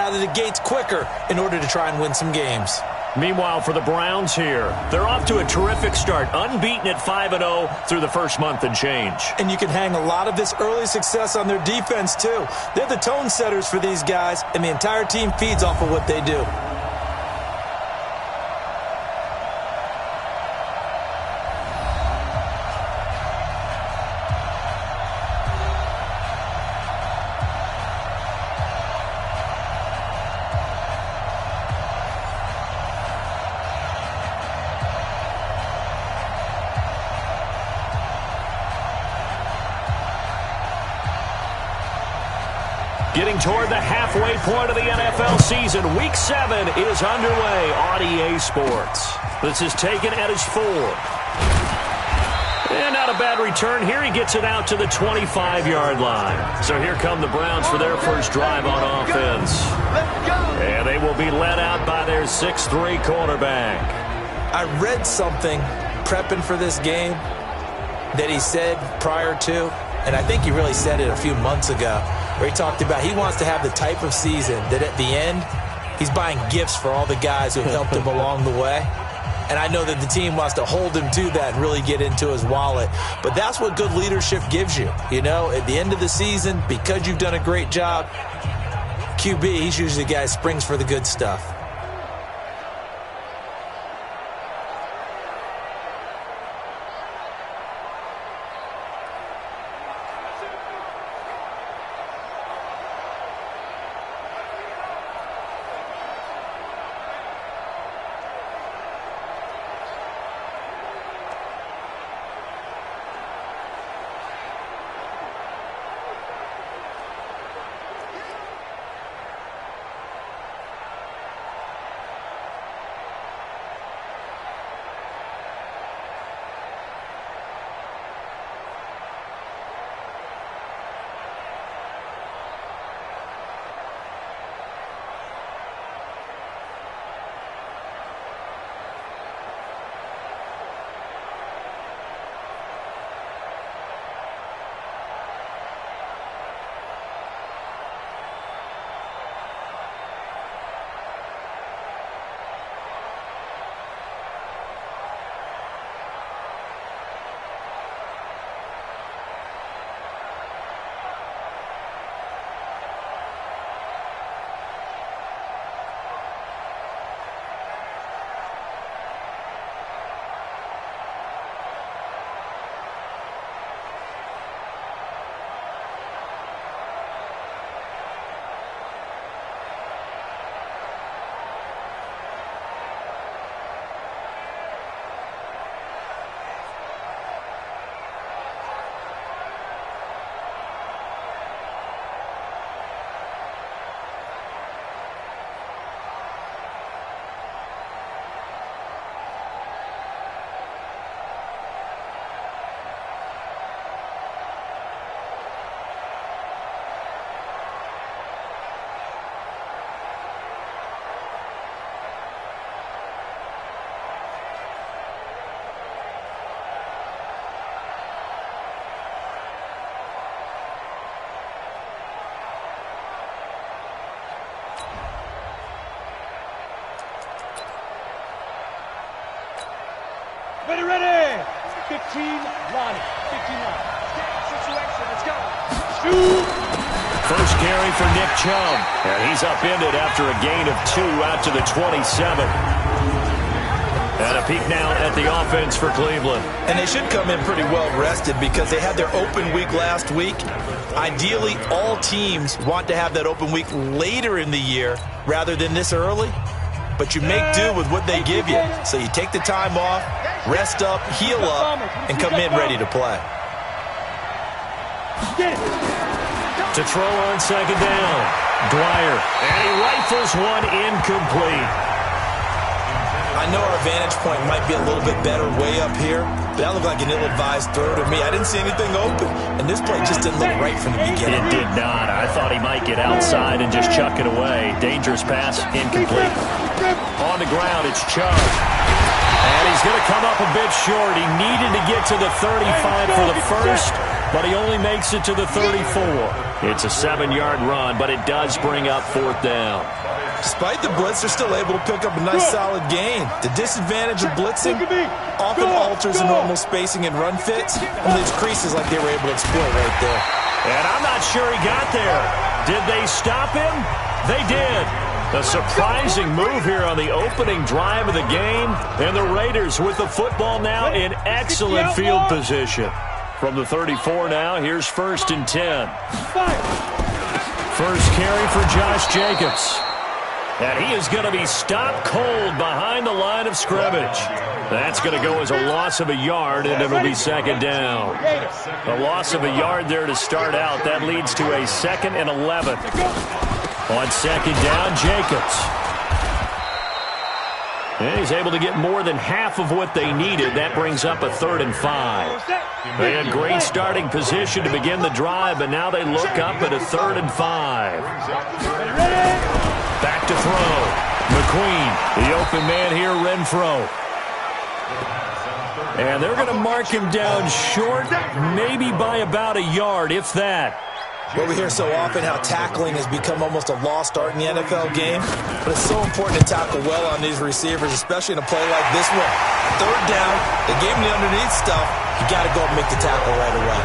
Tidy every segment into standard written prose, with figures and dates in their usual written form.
out of the gates quicker in order to try and win some games. Meanwhile, for the Browns here, they're off to a terrific start, unbeaten at 5-0 through the first month and change. And you can hang a lot of this early success on their defense, too. They're the tone setters for these guys, and the entire team feeds off of what they do. Getting toward the halfway point of the NFL season, Week 7 is underway on EA Sports. This is taken at his 4. And not a bad return here. He gets it out to the 25-yard line. So here come the Browns for their first drive on offense. And they will be led out by their 6'3 quarterback. I read something prepping for this game that he said prior to, and I think he really said it a few months ago, where he talked about he wants to have the type of season that at the end, he's buying gifts for all the guys who have helped him along the way. And I know that the team wants to hold him to that and really get into his wallet. But that's what good leadership gives you. You know, at the end of the season, because you've done a great job, QB, he's usually the guy who springs for the good stuff. Ready. 15 line. 15 line. Situation. Let's go. Shoot. First carry for Nick Chubb. And he's upended after a gain of 2 out to the 27. And a peek now at the offense for Cleveland. And they should come in pretty well rested because they had their open week last week. Ideally, all teams want to have that open week later in the year rather than this early. But you make do with what they give you. So you take the time off, rest up, heal up, and come in ready to play. To throw on second down, Dwyer. And he rifles one incomplete. I know our vantage point might be a little bit better way up here, but that looked like an ill-advised throw to me. I didn't see anything open, and this play just didn't look right from the beginning. It did not. I thought he might get outside and just chuck it away. Dangerous pass, incomplete. On the ground, it's Chubb. And he's going to come up a bit short. He needed to get to the 35 for the first, but he only makes it to the 34. It's a 7-yard run, but it does bring up 4th down. Despite the blitz, they're still able to pick up a nice solid gain. The disadvantage of blitzing often alters the normal spacing and run fits, and leaves creases like they were able to exploit right there. And I'm not sure he got there. Did they stop him? They did. A surprising move here on the opening drive of the game, and the Raiders with the football now in excellent field position. From the 34 now, here's 1st and 10. First carry for Josh Jacobs. And he is going to be stopped cold behind the line of scrimmage. That's going to go as a loss of a yard, and it'll be 2nd down. A loss of a yard there to start out. That leads to a 2nd and 11. On 2nd down, Jacobs. And he's able to get more than half of what they needed. That brings up a 3rd and 5. They had great starting position to begin the drive, but now they look up at a 3rd and 5. Back to throw. McQueen, the open man here, Renfro. And they're going to mark him down short, maybe by about a yard, if that. Well, we hear so often how tackling has become almost a lost art in the NFL game, but it's so important to tackle well on these receivers, especially in a play like this one. 3rd down, they gave him the underneath stuff. You got to go and make the tackle right away.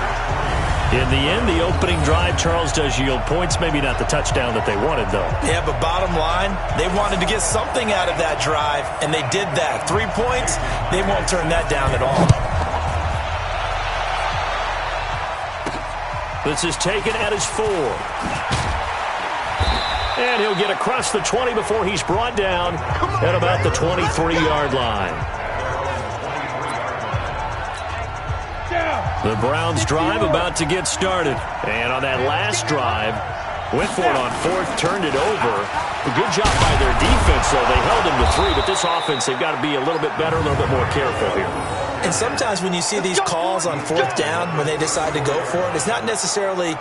In the end, the opening drive, Charles, does yield points. Maybe not the touchdown that they wanted, though. Yeah, but bottom line, they wanted to get something out of that drive, and they did that. 3 points, they won't turn that down at all. This is taken at his 4. And he'll get across the 20 before he's brought down at about the 23-yard line. The Browns drive about to get started. And on that last drive, went for it on 4th, turned it over. A good job by their defense, though. They held them to 3, but this offense, they've got to be a little bit better, a little bit more careful here. And sometimes when you see these calls on 4th down, when they decide to go for it, it's not necessarily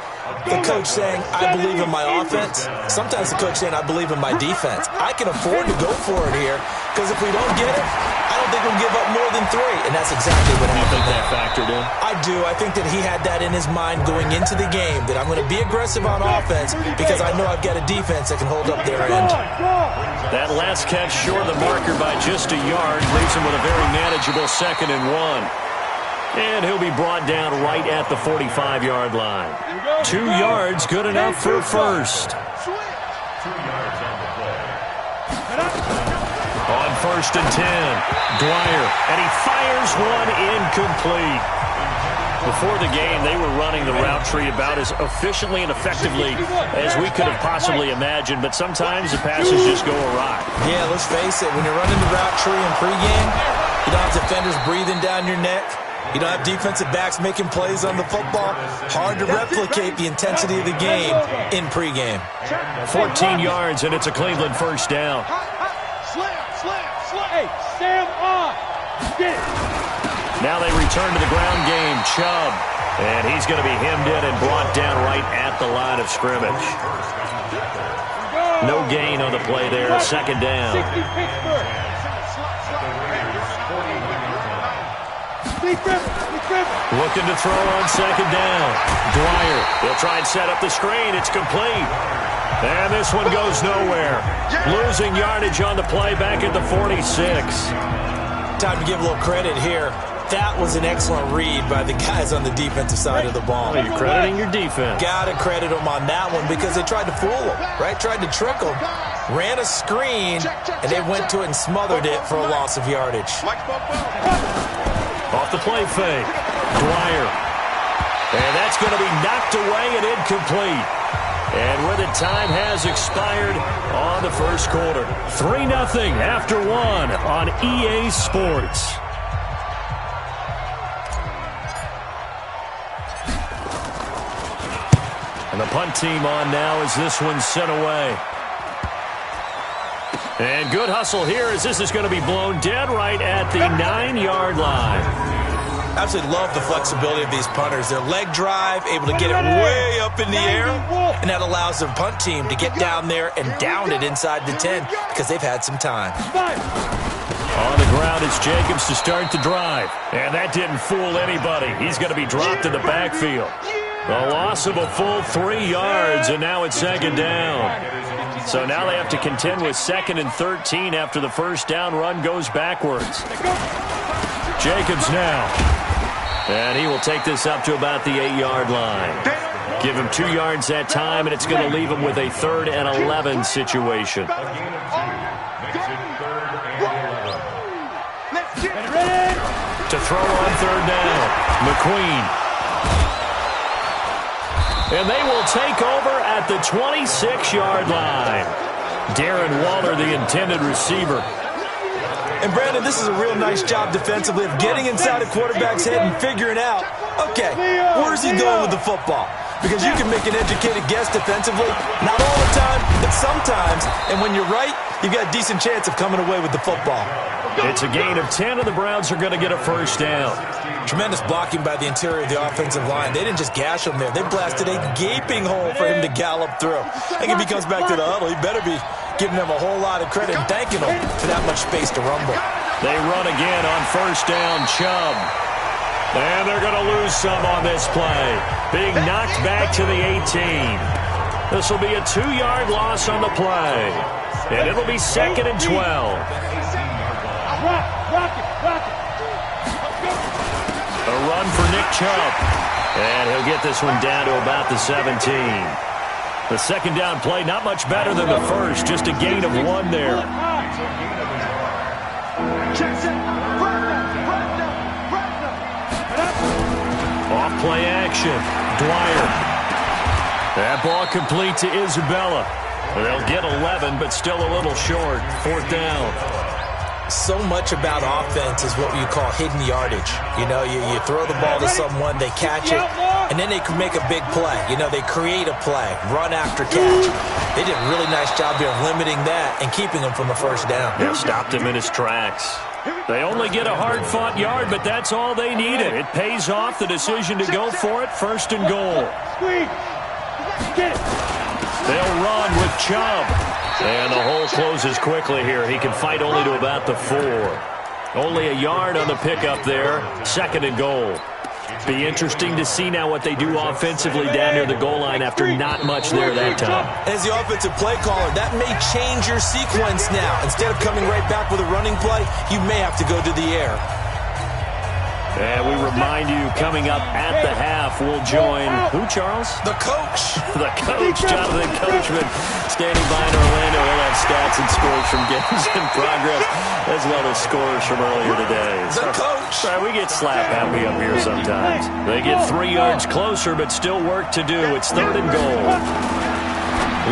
the coach saying, I believe in my offense. Sometimes the coach saying, I believe in my defense. I can afford to go for it here, because if we don't get it, I don't think we'll give up more than 3. And that's exactly what happened. You think that factored in? I do. I think that he had that in his mind going into the game, that I'm going to be aggressive on offense because I know I've got a defense that can hold up their end. That last catch short of the marker by just a yard leaves him with a very manageable 2nd and 1. And he'll be brought down right at the 45-yard line. 2 yards, good enough for a first. On 1st and 10, Dwyer, and he fires one incomplete. Before the game, they were running the route tree about as efficiently and effectively as we could have possibly imagined, but sometimes the passes just go awry. Yeah, let's face it, when you're running the route tree in pregame, you don't have defenders breathing down your neck. You don't have defensive backs making plays on the football. Hard to replicate the intensity of the game in pregame. 14 yards, and it's a Cleveland 1st down. Hey, Sam on. Get it. Now they return to the ground game. Chubb, and he's going to be hemmed in and brought down right at the line of scrimmage. No gain on the play there. 2nd down. Looking to throw on 2nd down. Dwyer, he'll try and set up the screen. It's complete. And this one goes nowhere. Losing yardage on the play back at the 46. Time to give a little credit here. That was an excellent read by the guys on the defensive side of the ball. Well, you're crediting your defense. Got to credit them on that one because they tried to fool them, right? Tried to trick them. Ran a screen, and they went to it and smothered it for a loss of yardage. Off the play fake. Dwyer. And that's going to be knocked away and incomplete. And where the time has expired on the first quarter. 3-0 after 1 on EA Sports. And the punt team on now as this one's sent away. And good hustle here as this is going to be blown dead right at the 9-yard line. Absolutely love the flexibility of these punters. Their leg drive, able to get it way up in the air, and that allows their punt team to get down there and down it inside the 10 because they've had some time. On the ground, it's Jacobs to start the drive. And that didn't fool anybody. He's going to be dropped in the backfield. A loss of a full 3 yards, and now it's second down. So now they have to contend with 2nd and 13 after the first down run goes backwards. Jacobs now. And he will take this up to about the 8-yard line. Give him 2 yards that time, and it's going to leave him with a 3rd and 11 situation. To throw on 3rd down, McQueen. And they will take over at the 26-yard line. Darren Waller, the intended receiver. And, Brandon, this is a real nice job defensively of getting inside a quarterback's head and figuring out, okay, where's he going with the football? Because you can make an educated guess defensively, not all the time, but sometimes. And when you're right, you've got a decent chance of coming away with the football. It's a gain of 10, and the Browns are going to get a first down. Tremendous blocking by the interior of the offensive line. They didn't just gash him there. They blasted a gaping hole for him to gallop through. I think if he comes back to the huddle, he better be giving them a whole lot of credit and thanking them for that much space to rumble. They run again on first down, Chubb. And they're going to lose some on this play. Being knocked back to the 18. This will be a 2-yard loss on the play. And it'll be 2nd and 12. A run for Nick Chubb. And he'll get this one down to about the 17. The second down play, not much better than the first. Just a gain of 1 there. Off play action. Dwyer. That ball complete to Isabella. They'll get 11, but still a little short. 4th down. So much about offense is what you call hidden yardage. You know, you throw the ball to someone, they catch it, and then they can make a big play. You know, they create a play, run after catch. They did a really nice job here of limiting that and keeping him from a first down. Yeah, stopped him in his tracks. They only get a hard-fought yard, but that's all they needed. It pays off the decision to go for it, 1st and goal. They'll run with Chubb. And the hole closes quickly here. He can fight only to about the 4. Only a yard on the pickup there. 2nd and goal. Be interesting to see now what they do offensively down near the goal line after not much there that time. As the offensive play caller, that may change your sequence now. Instead of coming right back with a running play, you may have to go to the air. And we remind you, coming up at the half, we'll join who, Charles? The coach. The coach, Jonathan Coachman, standing by in Orlando. We'll have stats and scores from games in progress, as well as scores from earlier today. The coach. Sorry, we get slap happy up here sometimes. They get 3 yards closer, but still work to do. It's 3rd and goal.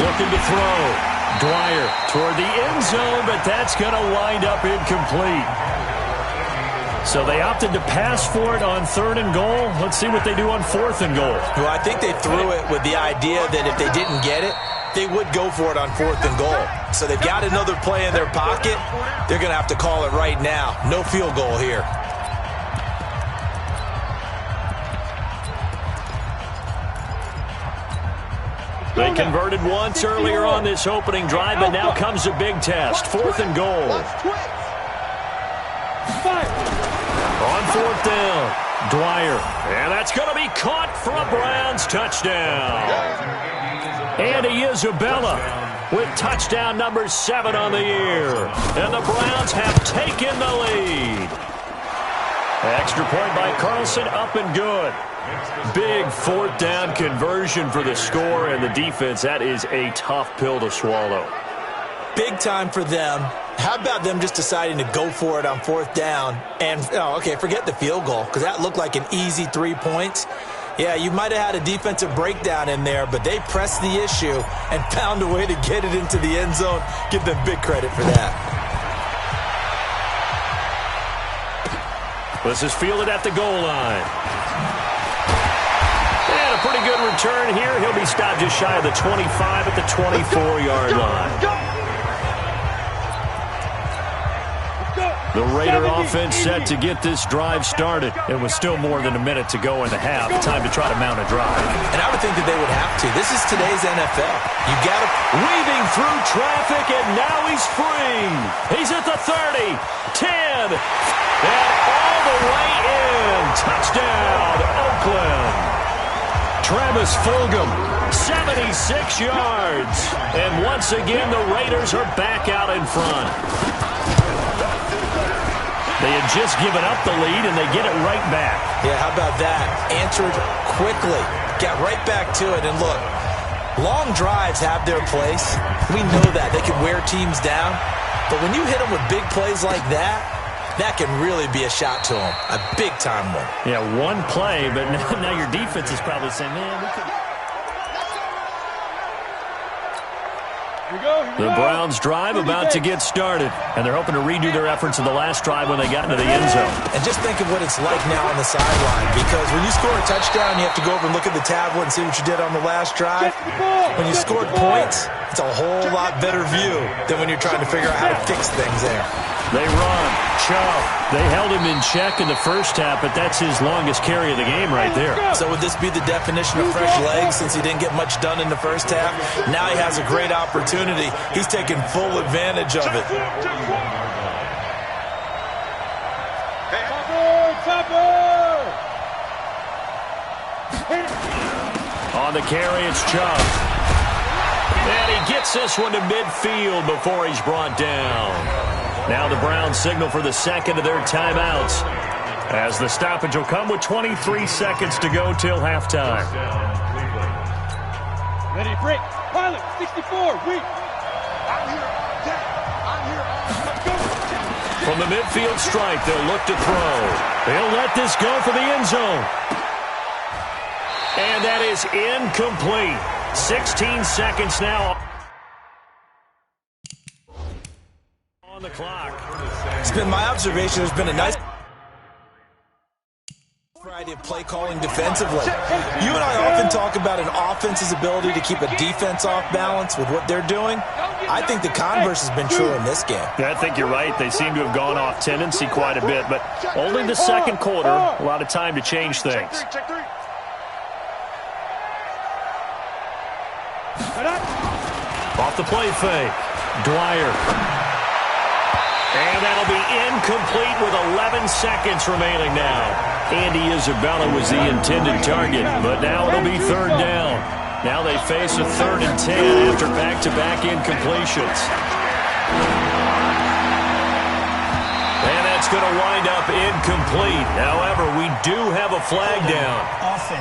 Looking to throw. Dwyer toward the end zone, but that's going to wind up incomplete. So they opted to pass for it on 3rd and goal. Let's see what they do on 4th and goal. Well, I think they threw it with the idea that if they didn't get it, they would go for it on 4th and goal. So they've got another play in their pocket. They're going to have to call it right now. No field goal here. They converted once earlier on this opening drive, but now comes a big test. 4th and goal. On 4th down, Dwyer. And that's going to be caught for a Browns touchdown. Andy Isabella with touchdown number 7 on the year. And the Browns have taken the lead. Extra point by Carlson, up and good. Big 4th down conversion for the score, and the defense, that is a tough pill to swallow. Big time for them. How about them just deciding to go for it on 4th down? And, okay, forget the field goal, because that looked like an easy 3 points. Yeah, you might have had a defensive breakdown in there, but they pressed the issue and found a way to get it into the end zone. Give them big credit for that. This is fielded at the goal line. And a pretty good return here. He'll be stopped just shy of the 25 at the 24-yard line. The Raider offense set to get this drive started. It was still more than a minute to go in the half. Time to try to mount a drive. And I would think that they would have to. This is today's NFL. You got to... Weaving through traffic, and now he's free. He's at the 30, 10, and all the way in. Touchdown, Oakland. Travis Fulgham, 76 yards. And once again, the Raiders are back out in front. They had just given up the lead, and they get it right back. Yeah, how about that? Answered quickly. Got right back to it. And look, long drives have their place. We know that. They can wear teams down. But when you hit them with big plays like that, that can really be a shot to them. A big-time one. Yeah, one play, but now your defense is probably saying, man, we could... The Browns drive about to get started, and they're hoping to redo their efforts in the last drive when they got into the end zone. And just think of what it's like now on the sideline, because when you score a touchdown, you have to go over and look at the tablet and see what you did on the last drive. When you scored points, it's a whole lot better view than when you're trying to figure out how to fix things there. They run. Chubb. They held him in check in the first half, but that's his longest carry of the game right there. So would this be the definition of fresh legs since he didn't get much done in the first half? Now he has a great opportunity. He's taking full advantage of it. On the carry, it's Chubb. And he gets this one to midfield before he's brought down. Now the Browns signal for the second of their timeouts, as the stoppage will come with 23 seconds to go till halftime. Ready to break. Pilot, 64, weak. From the midfield stripe, they'll look to throw. They'll let this go for the end zone. And that is incomplete. 16 seconds now on the clock. It's been my observation there's been a nice variety of play calling defensively. You and I often talk about an offense's ability to keep a defense off balance with what they're doing. I think the converse has been true in this game. Yeah, I think you're right. They seem to have gone off tendency quite a bit, but only the second quarter, a lot of time to change things. Off the play fake. Dwyer. And that'll be incomplete with 11 seconds remaining now. Andy Isabella was the intended target, but now it'll be third down. Now they face a 3rd and 10 after back-to-back incompletions. And that's going to wind up incomplete. However, we do have a flag down.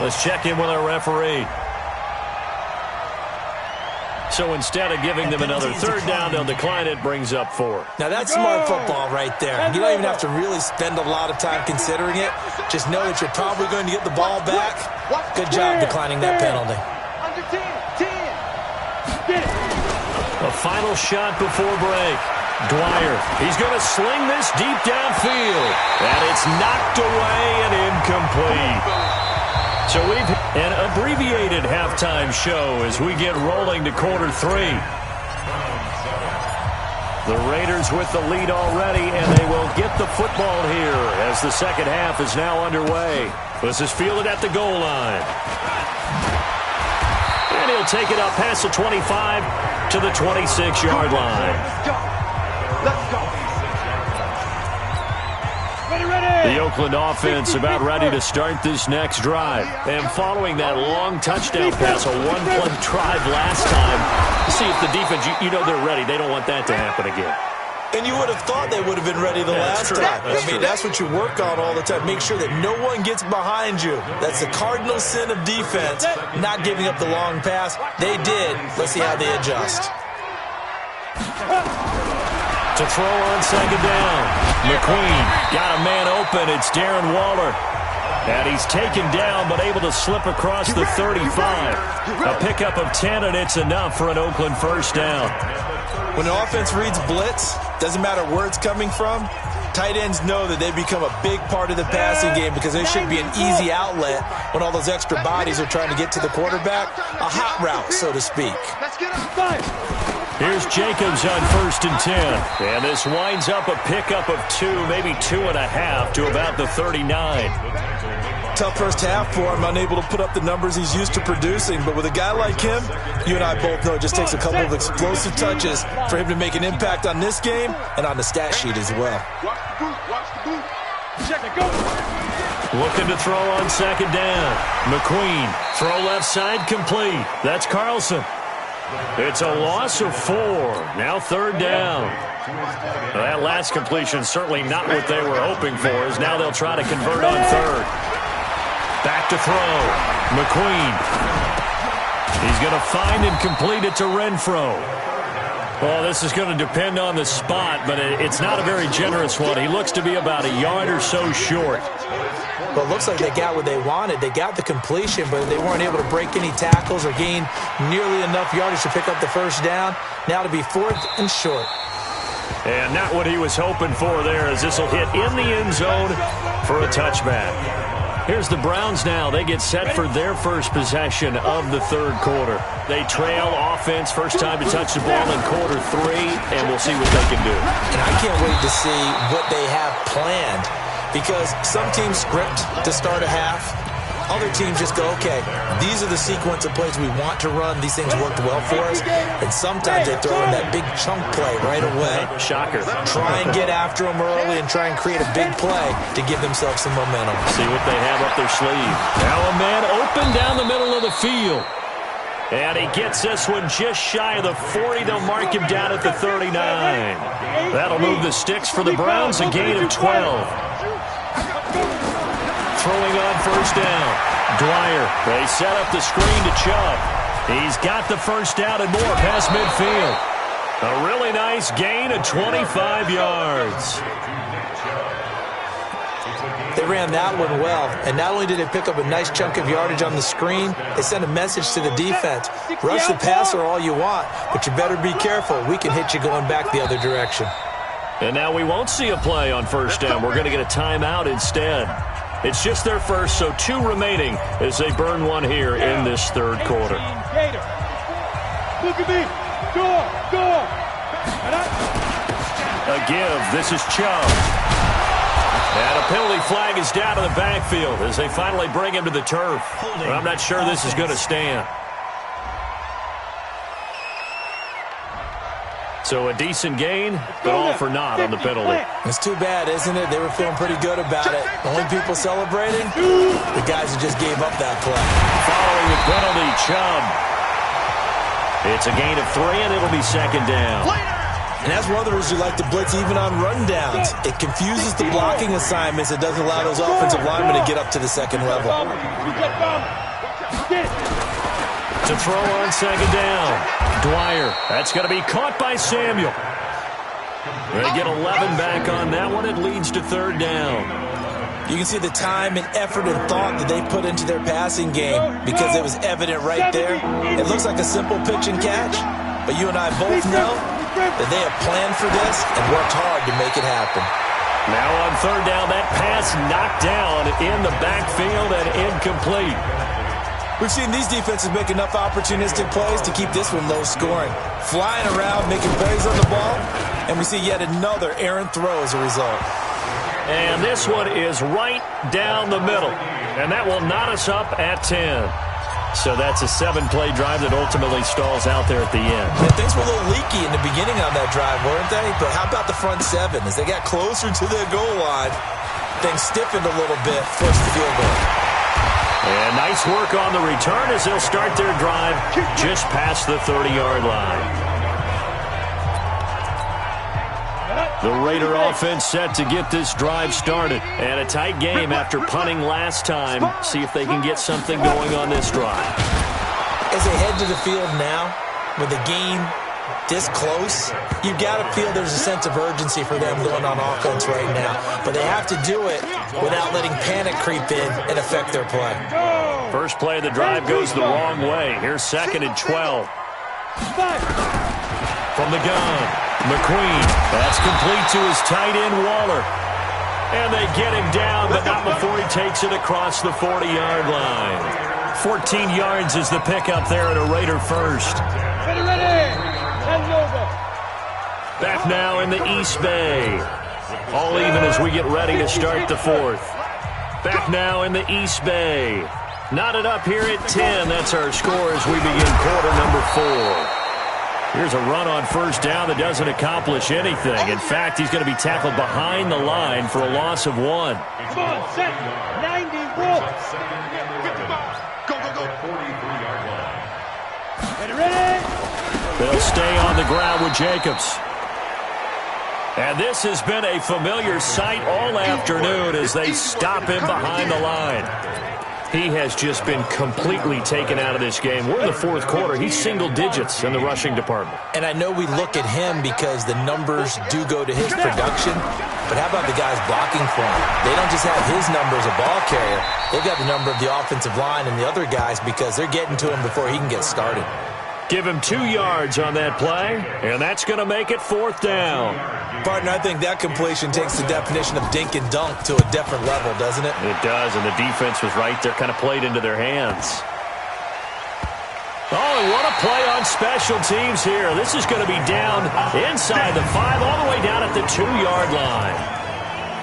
Let's check in with our referee. So instead of giving them another third down, they'll decline it, brings up 4. Now that's smart football right there. You don't even have to really spend a lot of time considering it. Just know that you're probably going to get the ball back. Good job declining that penalty. A final shot before break. Dwyer, he's going to sling this deep downfield. And it's knocked away and incomplete. So we've an abbreviated halftime show as we get rolling to quarter 3. The Raiders with the lead already, and they will get the football here as the second half is now underway. This is fielded at the goal line. And he'll take it up past the 25 to the 26-yard line. Let's go. The Oakland offense about ready to start this next drive. And following that long touchdown pass, a one-play drive last time, see if the defense, you know they're ready. They don't want that to happen again. And you would have thought they would have been ready the last time. That's what you work on all the time. Make sure that no one gets behind you. That's the cardinal sin of defense, not giving up the long pass. They did. Let's see how they adjust. To throw on second down. McQueen got a man open. It's Darren Waller. And he's taken down but able to slip across the 35. A pickup of 10, and it's enough for an Oakland first down. When an offense reads blitz, doesn't matter where it's coming from, tight ends know that they become a big part of the passing game because they should be an easy outlet when all those extra bodies are trying to get to the quarterback. A hot route, so to speak. Here's Jacobs on 1st and 10. And this winds up a pickup of 2, maybe 2.5 to about the 39. Tough first half for him, unable to put up the numbers he's used to producing. But with a guy like him, you and I both know it just takes a couple of explosive touches for him to make an impact on this game and on the stat sheet as well. Check it, go. Looking to throw on second down. McQueen, throw left side, complete. That's Carlson. It's a loss of 4. Now third down. That last completion certainly not what they were hoping for, as now they'll try to convert on third. Back to throw. McQueen. He's going to find and complete it to Renfro. Well, this is going to depend on the spot, but it's not a very generous one. He looks to be about a yard or so short. Well, it looks like they got what they wanted. They got the completion, but they weren't able to break any tackles or gain nearly enough yardage to pick up the first down. Now to be 4th and short. And not what he was hoping for there, as this will hit in the end zone for a touchback. Here's the Browns now. They get set for their first possession of the third quarter. They trail offense, first time to touch the ball in quarter 3, and we'll see what they can do. And I can't wait to see what they have planned, because some teams script to start a half. Other teams just go, okay, these are the sequence of plays we want to run. These things worked well for us. And sometimes they throw in that big chunk play right away. Shocker. Try and get after them early and try and create a big play to give themselves some momentum. See what they have up their sleeve. Now a man open down the middle of the field. And he gets this one just shy of the 40. They'll mark him down at the 39. That'll move the sticks for the Browns, a gain of 12. Throwing on first down. Dwyer. They set up the screen to Chubb. He's got the first down and more past midfield. A really nice gain of 25 yards. They ran that one well, and not only did they pick up a nice chunk of yardage on the screen, they sent a message to the defense. Rush the passer all you want, but you better be careful. We can hit you going back the other direction. And now we won't see a play on first down. We're going to get a timeout instead. It's just their first, so 2 remaining as they burn one here in this third quarter. Look at me. Go. A give. This is Chubb. And a penalty flag is down to the backfield as they finally bring him to the turf. But I'm not sure this is going to stand. So a decent gain, but all for naught on the penalty. It's too bad, isn't it? They were feeling pretty good about it. The only people celebrating, the guys who just gave up that play. Following the penalty, Chubb. It's a gain of 3, and it'll be second down. And that's one of the reasons you like to blitz even on rundowns. It confuses the blocking assignments. It doesn't allow those offensive linemen to get up to the second level. To throw on second down. Dwyer. That's going to be caught by Samuel. They get 11 back on that one. It leads to third down. You can see the time and effort and thought that they put into their passing game because it was evident right there. It looks like a simple pitch and catch, but you and I both know that they have planned for this and worked hard to make it happen. Now on third down, that pass knocked down in the backfield and incomplete. We've seen these defenses make enough opportunistic plays to keep this one low scoring. Flying around, making plays on the ball, and we see yet another errant throw as a result. And this one is right down the middle, and that will knot us up at 10. So that's a 7-play drive that ultimately stalls out there at the end. Yeah, things were a little leaky in the beginning on that drive, weren't they? But how about the front 7? As they got closer to the goal line, things stiffened a little bit, forced the field goal. And nice work on the return as they'll start their drive just past the 30-yard line. The Raider offense set to get this drive started. And a tight game after punting last time. See if they can get something going on this drive. As they head to the field now, with the game this close, you've got to feel there's a sense of urgency for them going on offense right now. But they have to do it without letting panic creep in and affect their play. First play of the drive goes the wrong way. Here's 2nd and 12. From the gun, McQueen. That's complete to his tight end, Waller. And they get him down, but not before he takes it across the 40-yard line. 14 yards is the pickup there at a Raider first. Back now in the East Bay. All even as we get ready to start the 4th. Back now in the East Bay. Knotted up here at 10. That's our score as we begin quarter number 4. Here's a run on first down that doesn't accomplish anything. In fact, he's going to be tackled behind the line for a loss of 1. Come on, set. 90, roll. Go, go, go. 43-yard line. Ready? They'll stay on the ground with Jacobs. And this has been a familiar sight all afternoon as they stop him behind the line. He has just been completely taken out of this game. We're in the fourth quarter. He's single digits in the rushing department. And I know we look at him because the numbers do go to his production, but how about the guys blocking for him? They don't just have his number as a ball carrier. They've got the number of the offensive line and the other guys because they're getting to him before he can get started. Give him 2 yards on that play, and that's going to make it fourth down. Partner, I think that completion takes the definition of dink and dunk to a different level, doesn't it? It does, and the defense was right there, kind of played into their hands. Oh, and what a play on special teams here. This is going to be down inside the 5, all the way down at the 2-yard line.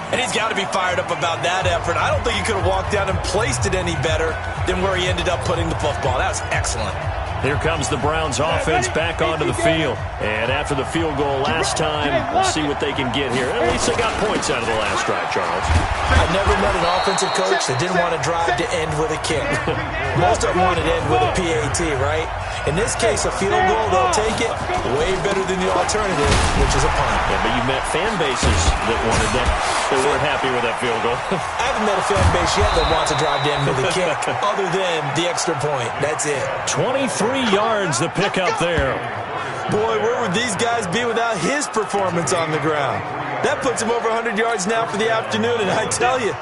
And he's got to be fired up about that effort. I don't think he could have walked down and placed it any better than where he ended up putting the football. That was excellent. Here comes the Browns offense back onto the field. And after the field goal last time, we'll see what they can get here. At least they got points out of the last drive, Charles. I've never met an offensive coach that didn't want to drive to end with a kick. Most of them want to end with a PAT, right? In this case, a field goal, they'll take it way better than the alternative, which is a punt. Yeah, but you've met fan bases that wanted that. They weren't happy with that field goal. I haven't met a fan base yet that wants to drive to end with a kick, other than the extra point. That's it. 23 yards the pickup there. Boy, where would these guys be without his performance on the ground? That puts him over 100 yards now for the afternoon, and I tell you,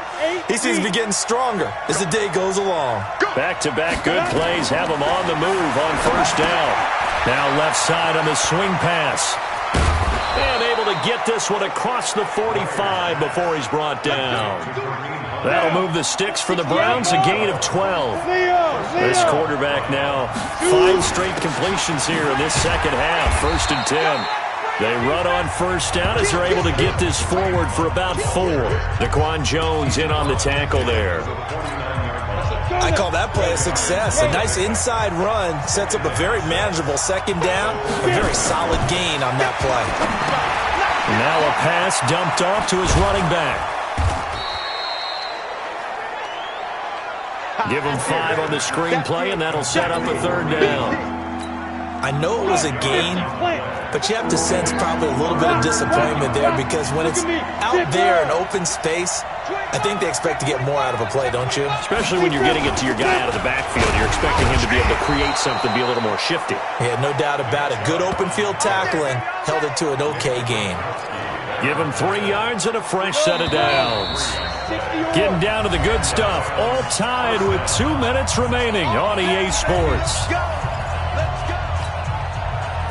he seems to be getting stronger as the day goes along. Back-to-back good plays have him on the move on first down. Now left side on the swing pass. And able to get this one across the 45 before he's brought down. That'll move the sticks for the Browns, a gain of 12. This quarterback now 5 straight completions here in this second half, 1st and 10. They run on first down as they're able to get this forward for about 4. Daquan Jones in on the tackle there. I call that play a success. A nice inside run sets up a very manageable second down, a very solid gain on that play. Now a pass dumped off to his running back. Give him 5 on the screenplay, and that'll set up a 3rd down. I know it was a gain, but you have to sense probably a little bit of disappointment there because when it's out there in open space, I think they expect to get more out of a play, don't you? Especially when you're getting it to your guy out of the backfield. You're expecting him to be able to create something, be a little more shifty. Yeah, no doubt about it. Good open field tackling held it to an okay gain. Give him 3 yards and a fresh set of downs. Getting down to the good stuff. All tied with 2 minutes remaining on EA Sports.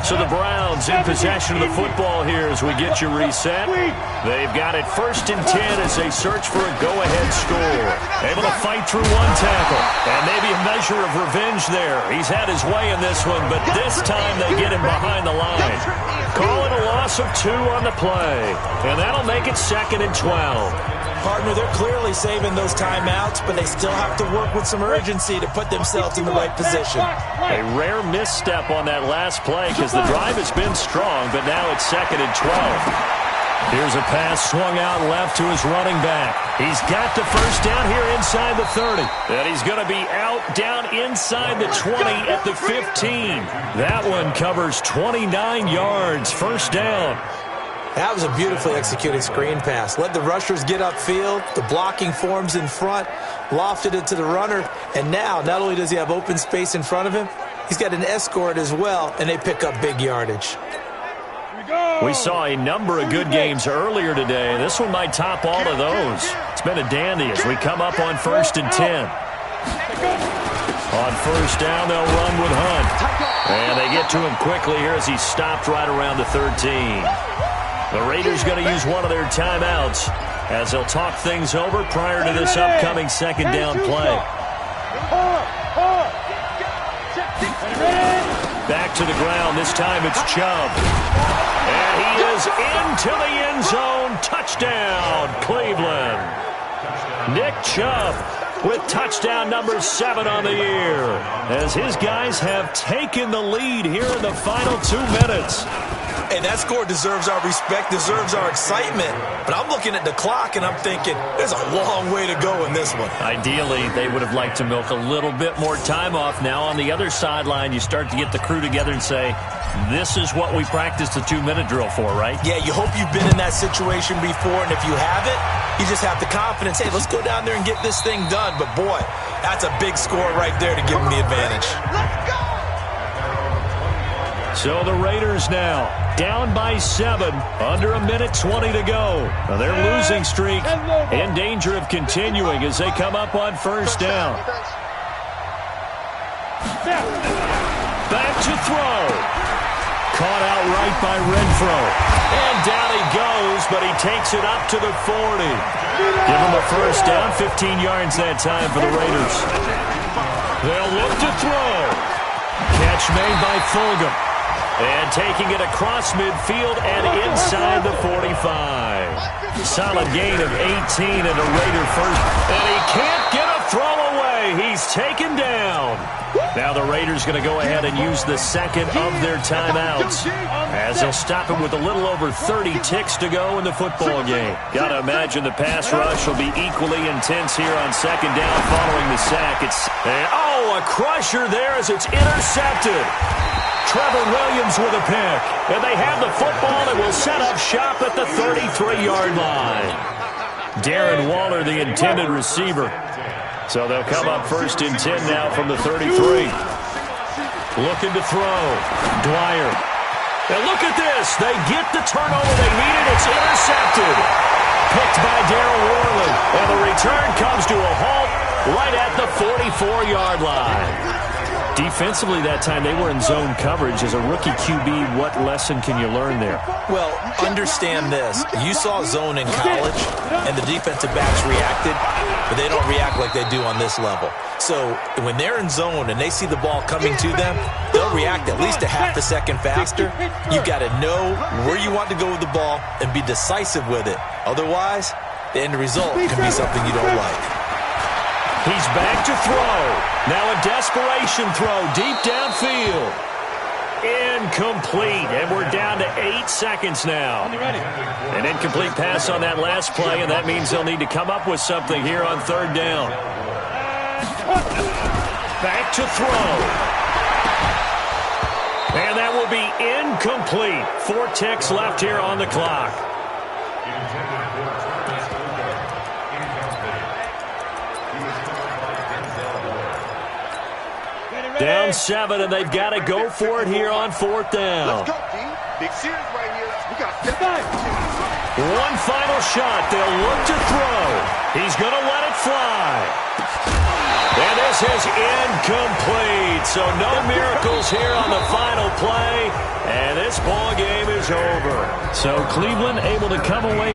So the Browns in possession of the football here as we get you reset. They've got it 1st and 10 as they search for a go-ahead score. Able to fight through 1 tackle. And maybe a measure of revenge there. He's had his way in this one, but this time they get him behind the line. Call it a loss of 2 on the play. And that'll make it 2nd and 12. Partner, they're clearly saving those timeouts, but they still have to work with some urgency to put themselves in the right position. A rare misstep on that last play because the drive has been strong, but now it's 2nd and 12. Here's a pass swung out left to his running back. He's got the first down here inside the 30. And he's going to be out down inside the 20 at the 15. That one covers 29 yards, 1st down. That was a beautifully executed screen pass. Let the rushers get upfield. The blocking forms in front. Lofted it to the runner. And now, not only does he have open space in front of him, he's got an escort as well, and they pick up big yardage. We saw a number of good games earlier today. This one might top all of those. It's been a dandy as we come up on 1st and 10. On first down, they'll run with Hunt. And they get to him quickly here as he stopped right around the 13. The Raiders going to use one of their timeouts as they'll talk things over prior to this upcoming 2nd down play. Back to the ground. This time it's Chubb. And he is into the end zone. Touchdown, Cleveland. Nick Chubb with touchdown number 7 on the year, as his guys have taken the lead here in the final 2 minutes. Hey, that score deserves our respect, deserves our excitement. But I'm looking at the clock, and I'm thinking there's a long way to go in this one. Ideally, they would have liked to milk a little bit more time off. Now on the other sideline, you start to get the crew together and say, this is what we practiced the 2-minute drill for, right? Yeah, you hope you've been in that situation before, and if you haven't, you just have the confidence, hey, let's go down there and get this thing done. But, boy, that's a big score right there to give them the advantage. Let's go! So the Raiders now down by 7, under 1:20 to go. Now their losing streak in danger of continuing as they come up on first down. Back to throw. Caught out right by Renfro. And down he goes, but he takes it up to the 40. Give him a first down, 15 yards that time for the Raiders. They'll look to throw. Catch made by Fulgham. And taking it across midfield and inside the 45. Solid gain of 18 and a Raider first. And he can't get a throw away. He's taken down. Now the Raiders going to go ahead and use the second of their timeouts, as they'll stop it with a little over 30 ticks to go in the football game. Got to imagine the pass rush will be equally intense here on second down following the sack. A crusher there as it's intercepted. Trevor Williams with a pick. And they have the football and will set up shop at the 33-yard line. Darren Waller, the intended receiver. So they'll come up first and 10 now from the 33. Looking to throw. Dwyer. And look at this. They get the turnover they needed. It's intercepted. Picked by Darren Worley. And the return comes to a halt right at the 44-yard line. Defensively that time, they were in zone coverage. As a rookie QB, what lesson can you learn there? Well, understand this. You saw zone in college, and the defensive backs reacted, but they don't react like they do on this level. So when they're in zone and they see the ball coming to them, they'll react at least a half a second faster. You've got to know where you want to go with the ball and be decisive with it. Otherwise, the end result can be something you don't like. He's back to throw. Now a desperation throw deep downfield. Incomplete, and we're down to 8 seconds now. An incomplete pass on that last play, and that means they'll need to come up with something here on third down. Back to throw. And that will be incomplete. 4 ticks left here on the clock. Down 7, and they've got to go for it here on fourth down. Let's go, D. Big series right here. We got to step back. One final shot. They'll look to throw. He's going to let it fly. And this is incomplete. So no miracles here on the final play. And this ball game is over. So Cleveland able to come away